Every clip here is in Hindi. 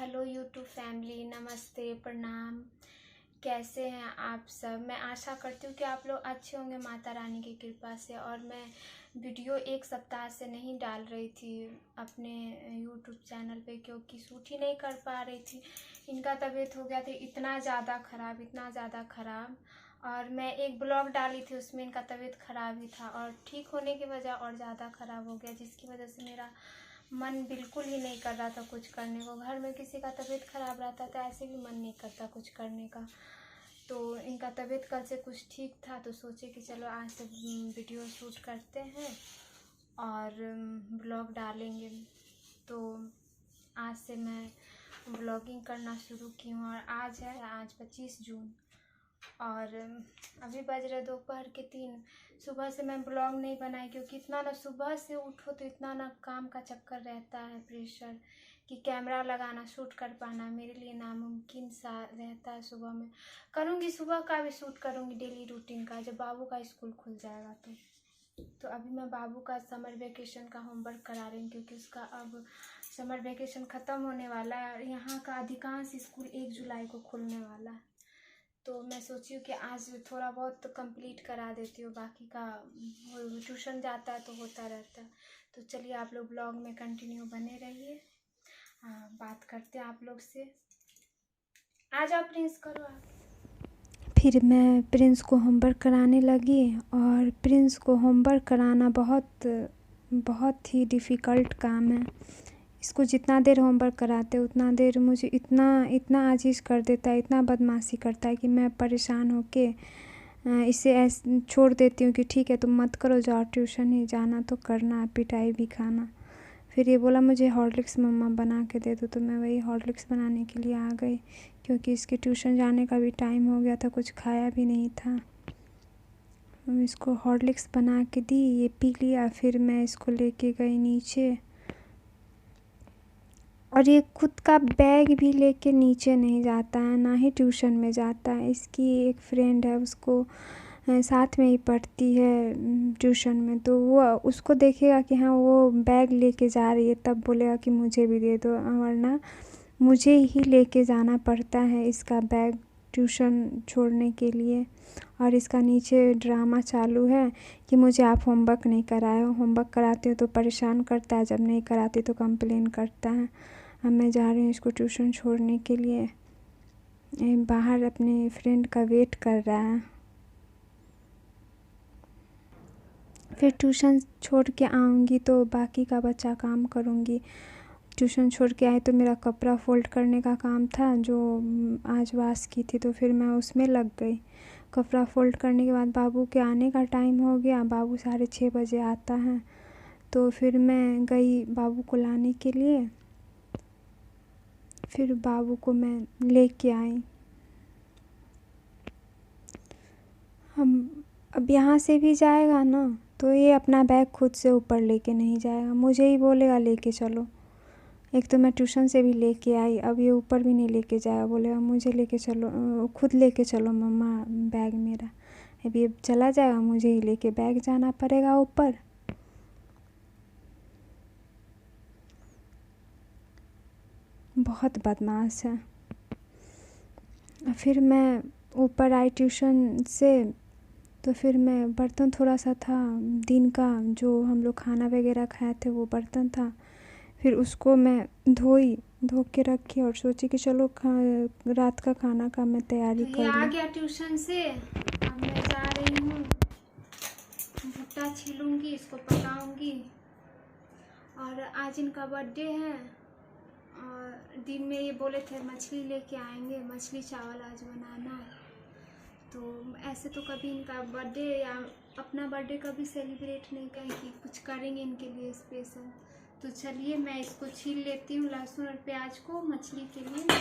हेलो यूट्यूब फैमिली, नमस्ते, प्रणाम। कैसे हैं आप सब? मैं आशा करती हूँ कि आप लोग अच्छे होंगे माता रानी की कृपा से। और मैं वीडियो एक सप्ताह से नहीं डाल रही थी अपने यूट्यूब चैनल पे, क्योंकि शूट ही नहीं कर पा रही थी। इनका तबीयत हो गया था इतना ज़्यादा ख़राब। और मैं एक ब्लॉग डाली थी, उसमें इनका तबीयत ख़राब ही था और ठीक होने की वजह और ज़्यादा ख़राब हो गया, जिसकी वजह से मेरा मन बिल्कुल ही नहीं कर रहा था कुछ करने को। घर में किसी का तबीयत ख़राब रहता था, ऐसे भी मन नहीं करता कुछ करने का। तो इनका तबीयत कल से कुछ ठीक था, तो सोचे कि चलो आज से वीडियो शूट करते हैं और ब्लॉग डालेंगे। तो आज से मैं ब्लॉगिंग करना शुरू की हूँ और आज 25 जून और अभी बज रहे दोपहर के 3। सुबह से मैं ब्लॉग नहीं बनाई, क्योंकि इतना ना सुबह से उठो तो इतना ना काम का चक्कर रहता है, प्रेशर कि कैमरा लगाना शूट कर पाना मेरे लिए नामुमकिन सा रहता है। सुबह में करूँगी, सुबह का भी शूट करूँगी डेली रूटीन का, जब बाबू का स्कूल खुल जाएगा तो अभी मैं बाबू का समर वेकेशन का होमवर्क करा रही हूँ, क्योंकि उसका अब समर वेकेशन ख़त्म होने वाला है। यहाँ का अधिकांश स्कूल 1 जुलाई को खुलने वाला है, तो मैं सोची हूँ कि आज थोड़ा बहुत तो कंप्लीट करा देती हूँ, बाकी का वो ट्यूशन जाता है तो होता रहता है। तो चलिए आप लोग ब्लॉग में कंटिन्यू बने रहिए। बात करते हैं आप लोग से। आ जाओ प्रिंस, करो आप। फिर मैं प्रिंस को होमवर्क कराने लगी, और प्रिंस को होमवर्क कराना बहुत ही डिफ़िकल्ट काम है। इसको जितना देर होमवर्क कराते उतना देर मुझे इतना आजीज़ कर देता है, इतना बदमाशी करता है कि मैं परेशान होके इसे ऐसे छोड़ देती हूँ कि ठीक है तुम मत करो, जाओ ट्यूशन ही जाना तो करना, पिटाई भी खाना। फिर ये बोला मुझे हॉर्लिक्स मम्मा बना के दे दो, तो मैं वही हॉर्लिक्स बनाने के लिए आ गई, क्योंकि इसके ट्यूशन जाने का भी टाइम हो गया था, कुछ खाया भी नहीं था। इसको हॉर्लिक्स बना के दी, ये पी लिया। फिर मैं इसको लेके गई नीचे, और ये खुद का बैग भी लेके नीचे नहीं जाता है, ना ही ट्यूशन में जाता है। इसकी एक फ्रेंड है, उसको साथ में ही पढ़ती है ट्यूशन में, तो वो उसको देखेगा कि हाँ वो बैग लेके जा रही है, तब बोलेगा कि मुझे भी दे दो, वरना मुझे ही लेके जाना पड़ता है इसका बैग ट्यूशन छोड़ने के लिए। और इसका नीचे ड्रामा चालू है कि मुझे आप होमवर्क नहीं कराए हो, होमवर्क कराती हो तो परेशान करता है, जब नहीं कराती तो कंप्लेन करता है। अब मैं जा रही हूँ इसको ट्यूशन छोड़ने के लिए। बाहर अपने फ्रेंड का वेट कर रहा है। फिर ट्यूशन छोड़ के आऊँगी तो बाकी का बच्चा काम करूँगी। ट्यूशन छोड़ के आए तो मेरा कपड़ा फोल्ड करने का काम था, जो आज वाश की थी, तो फिर मैं उसमें लग गई। कपड़ा फोल्ड करने के बाद बाबू के आने का टाइम हो गया, बाबू 6:30 बजे आता है, तो फिर मैं गई बाबू को लाने के लिए। फिर बाबू को मैं लेके आई। हम अब यहाँ से भी जाएगा ना, तो ये अपना बैग खुद से ऊपर लेके नहीं जाएगा, मुझे ही बोलेगा लेके चलो। एक तो मैं ट्यूशन से भी लेके आई, अब ये ऊपर भी नहीं लेके जाएगा, बोलेगा मुझे लेके चलो, खुद लेके चलो मम्मा बैग मेरा। अब ये चला जाएगा, मुझे ही लेके बैग जाना पड़ेगा ऊपर। बहुत बदमाश है। फिर मैं ऊपर आई ट्यूशन से, तो फिर मैं बर्तन थोड़ा सा था दिन का, जो हम लोग खाना वगैरह खाए थे वो बर्तन था, फिर उसको मैं धो के रखी और सोची कि चलो रात का खाना का मैं तैयारी कर लूँ। आ गया ट्यूशन से, अब मैं जा रही हूँ, भुट्टा छीलूँगी, इसको पकाऊँगी। और आज इनका बर्थडे है, और दिन में ये बोले थे मछली लेके आएंगे, मछली चावल आज बनाना है। तो ऐसे तो कभी इनका बर्थडे या अपना बर्थडे कभी सेलिब्रेट नहीं करें कि कुछ करेंगे इनके लिए स्पेशल। तो चलिए मैं इसको छील लेती हूँ, लहसुन और प्याज को मछली के लिए,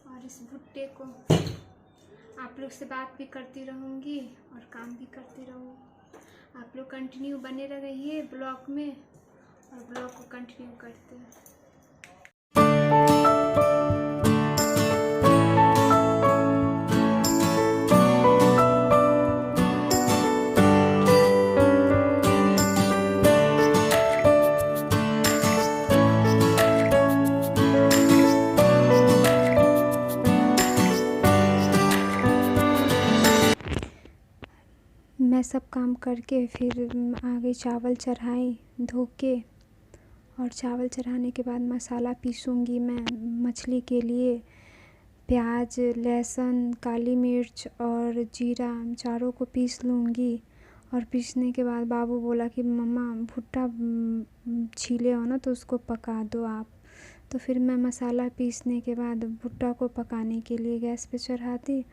और इस भुट्टे को। आप लोग से बात भी करती रहूँगी और काम भी करती रहूँगी। आप लोग कंटिन्यू बने रहिए ब्लॉग में, और ब्लॉग को कंटिन्यू करते हैं। मैं सब काम करके फिर आ गई, चावल चढ़ाई धो के। और चावल चढ़ाने के बाद मसाला पीसूँगी मैं मछली के लिए। प्याज, लहसुन, काली मिर्च और जीरा चारों को पीस लूँगी। और पीसने के बाद बाबू बोला कि मम्मा भुट्टा छीले हो ना, तो उसको पका दो आप। तो फिर मैं मसाला पीसने के बाद भुट्टा को पकाने के लिए गैस पे चढ़ा दी।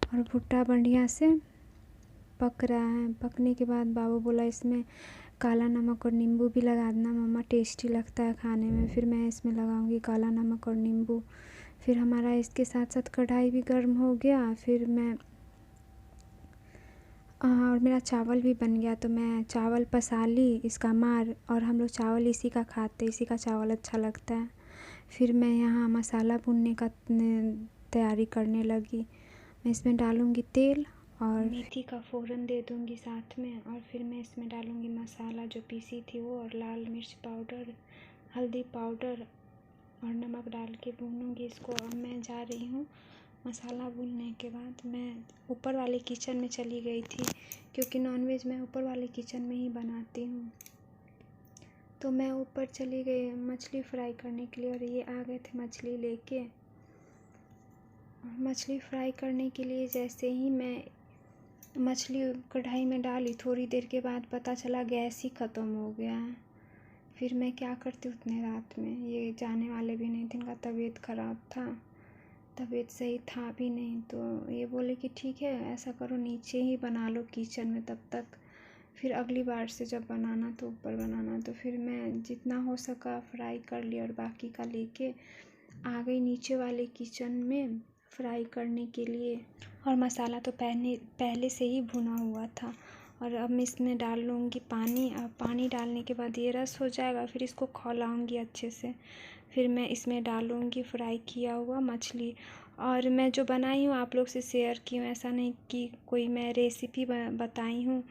और भुट्टा बढ़िया से पक रहा है। पकने के बाद बाबू बोला इसमें काला नमक और नींबू भी लगा देना मम्मा, टेस्टी लगता है खाने में। फिर मैं इसमें लगाऊंगी काला नमक और नींबू। फिर हमारा इसके साथ साथ कढ़ाई भी गर्म हो गया। फिर मैं और मेरा चावल भी बन गया, तो मैं चावल पसा ली इसका मार। और हम लोग चावल इसी का खाते, इसी का चावल अच्छा लगता है। फिर मैं यहाँ मसाला भूनने का तैयारी करने लगी। मैं इसमें डालूँगी तेल और मेथी का फ़ोरन दे दूँगी साथ में। और फिर मैं इसमें डालूँगी मसाला जो पीसी थी वो, और लाल मिर्च पाउडर, हल्दी पाउडर और नमक डाल के भूनूँगी इसको। अब मैं जा रही हूँ मसाला भूनने के बाद। मैं ऊपर वाले किचन में चली गई थी, क्योंकि नॉनवेज मैं ऊपर वाले किचन में ही बनाती हूँ। तो मैं ऊपर चली गई मछली फ्राई करने के लिए, और ये आ गए थे मछली लेके। मछली फ्राई करने के लिए जैसे ही मैं मछली कढ़ाई में डाली, थोड़ी देर के बाद पता चला गैस ही ख़त्म हो गया है। फिर मैं क्या करती उतने रात में, ये जाने वाले भी नहीं थे, इनका तबीयत ख़राब था, तबीयत सही था भी नहीं। तो ये बोले कि ठीक है ऐसा करो नीचे ही बना लो किचन में तब तक, फिर अगली बार से जब बनाना तो ऊपर बनाना। तो फिर मैं जितना हो सका फ्राई कर लिया और बाकी का लेके आ गई नीचे वाले किचन में फ्राई करने के लिए। और मसाला तो पहले से ही भुना हुआ था। और अब मैं इसमें डाल लूँगी पानी। और पानी डालने के बाद ये रस हो जाएगा, फिर इसको खौलाऊँगी अच्छे से। फिर मैं इसमें डालूँगी फ्राई किया हुआ मछली। और मैं जो बनाई हूँ आप लोग से शेयर की हूँ, ऐसा नहीं कि कोई मैं रेसिपी बताई हूँ।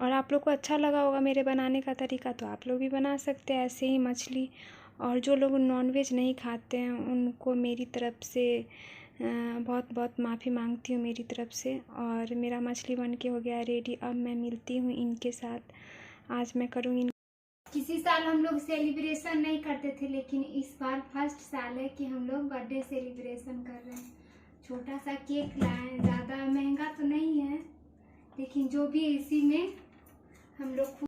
और आप लोग को अच्छा लगा होगा मेरे बनाने का तरीका, तो आप लोग भी बना सकते हैं ऐसे ही मछली। और जो लोग नॉनवेज नहीं खाते हैं उनको मेरी तरफ़ से बहुत बहुत माफ़ी मांगती हूँ मेरी तरफ़ से। और मेरा मछली बन के हो गया रेडी। अब मैं मिलती हूँ इनके साथ। आज मैं करूँगी। किसी साल हम लोग सेलिब्रेशन नहीं करते थे, लेकिन इस बार फर्स्ट साल है कि हम लोग बर्थडे सेलिब्रेशन कर रहे हैं। छोटा सा केक लाए, ज़्यादा महंगा तो नहीं है, लेकिन जो भी इसी में हम लोग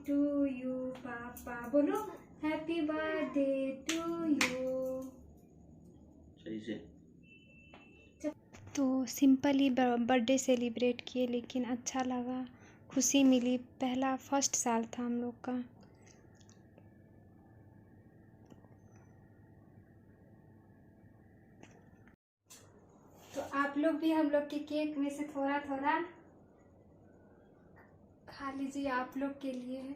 टू यू पापा, बोलो हैप्पी बर्थडे टू यू। सही से। तो सिंपल ही बर्थडे सेलिब्रेट किए, लेकिन अच्छा लगा, खुशी मिली। पहला फर्स्ट साल था हम लोग का। तो आप लोग भी हम लोग के केक में से थोड़ा थोड़ा खा लीजिए, आप लोग के लिए है।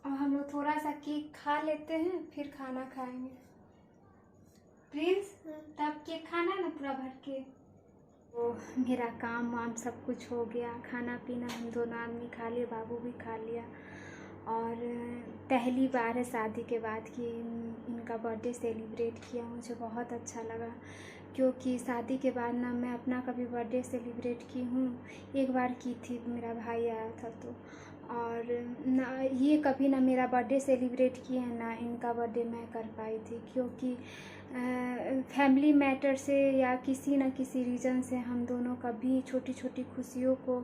और हम लोग थोड़ा सा केक खा लेते हैं, फिर खाना खाएंगे। प्रिंस, तब केक खाना ना पूरा भर के। तो मेरा काम वाम सब कुछ हो गया, खाना पीना हम दोनों आदमी खा लिए, बाबू भी खा लिया। और पहली बार है शादी के बाद कि इनका बर्थडे सेलिब्रेट किया। मुझे बहुत अच्छा लगा, क्योंकि शादी के बाद ना मैं अपना कभी बर्थडे सेलिब्रेट की हूँ, एक बार की थी, मेरा भाई आया था तो। और ना ये कभी ना मेरा बर्थडे सेलिब्रेट किए हैं, ना इनका बर्थडे मैं कर पाई थी, क्योंकि फैमिली मैटर से या किसी न किसी रीज़न से हम दोनों कभी छोटी छोटी खुशियों को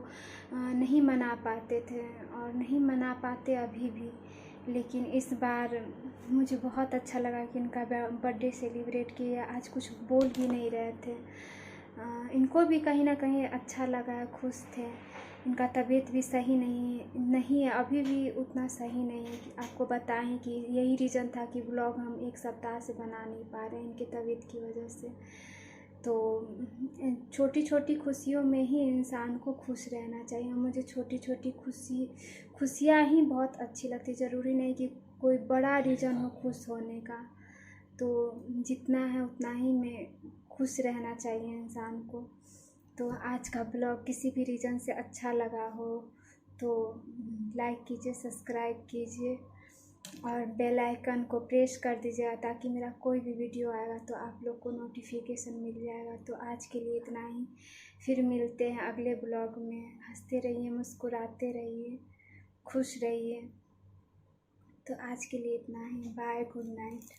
नहीं मना पाते थे, और नहीं मना पाते अभी भी। लेकिन इस बार मुझे बहुत अच्छा लगा कि इनका बर्थडे सेलिब्रेट किया। आज कुछ बोल भी नहीं रहे थे, इनको भी कहीं ना कहीं अच्छा लगा, खुश थे। इनका तबीयत भी सही नहीं है, अभी भी उतना सही नहीं है कि आपको बताएं कि यही रीज़न था कि व्लॉग हम एक सप्ताह से बना नहीं पा रहे हैं इनके तबीयत की वजह से। तो छोटी छोटी खुशियों में ही इंसान को खुश रहना चाहिए। मुझे छोटी छोटी खुशियाँ ही बहुत अच्छी लगती। ज़रूरी नहीं कि कोई बड़ा रीज़न हो खुश होने का, तो जितना है उतना ही में खुश रहना चाहिए इंसान को। तो आज का ब्लॉग किसी भी रीज़न से अच्छा लगा हो तो लाइक कीजिए, सब्सक्राइब कीजिए और बेल आइकन को प्रेस कर दीजिएगा, ताकि मेरा कोई भी वीडियो आएगा तो आप लोग को नोटिफिकेशन मिल जाएगा। तो आज के लिए इतना ही, फिर मिलते हैं अगले ब्लॉग में। हंसते रहिए, मुस्कुराते रहिए, खुश रहिए। तो आज के लिए इतना ही। Bye, good night.